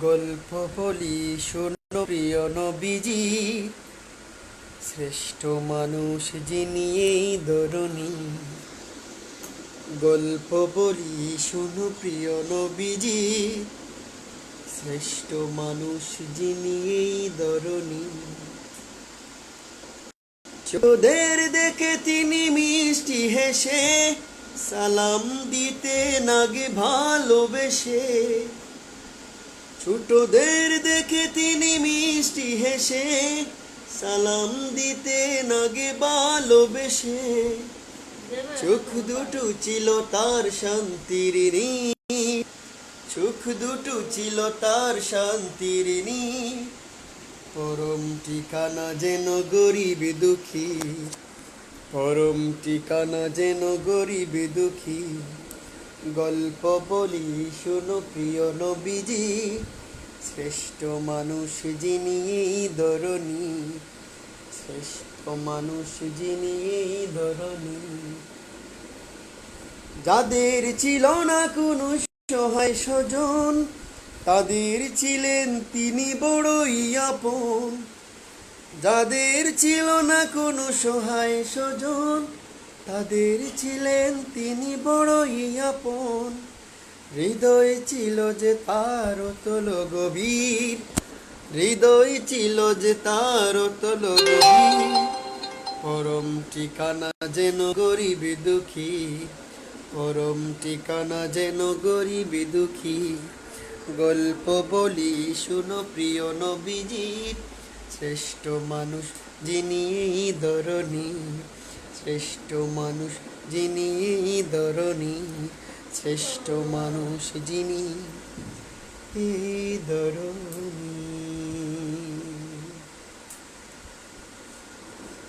গল্প বলি শোনো প্রিয় নবীজি, শ্রেষ্ঠ মানুষ যিনি এই ধরণী। গল্প বলি শোনো প্রিয় নবীজি, শ্রেষ্ঠ মানুষ যিনি এই ধরণী। ছোটদের দেখে তিনি মিষ্টি হেসে সালাম দিতেন আগে ভালোবেসে। ছোটদের দেখে তিনি মিষ্টি হেসে সালাম দিতেন আগে ভালোবেসে। চোখ দুটো ছিল তার শান্তির নীড়, চোখ দুটো ছিল তার শান্তির নীড়। পরম ঠিকানা যেন গরিব দুঃখী, পরম ঠিকানা যেন গরিব দুঃখী। গল্প বলি শোনো প্রিয় নবীজি, শ্রেষ্ঠ মানুষ যিনি এই ধরণী, শ্রেষ্ঠ মানুষ যিনি এই ধরণী। যাদের ছিল না কোনো সহায় স্বজন, তাদের ছিলেন তিনি বড়ই আপন। যাদের ছিল না কোনো সহায় স্বজন, তাদের ছিলেন তিনি বড়ই আপন। হৃদয় ছিল যে তার অতল গভীর, হৃদয় ছিল যে তার অতল গভীর। পরম ঠিকানা যেন গরিব দুঃখী, পরম ঠিকানা যেন গরিব দুঃখী। গল্প বলি শুনো প্রিয় নবীজির, শ্রেষ্ঠ মানুষ যিনি এই ধরণী, শ্রেষ্ঠ মানুষ যিনি এই ধরণী, শ্রেষ্ঠ মানুষ যিনি এই ধরণী।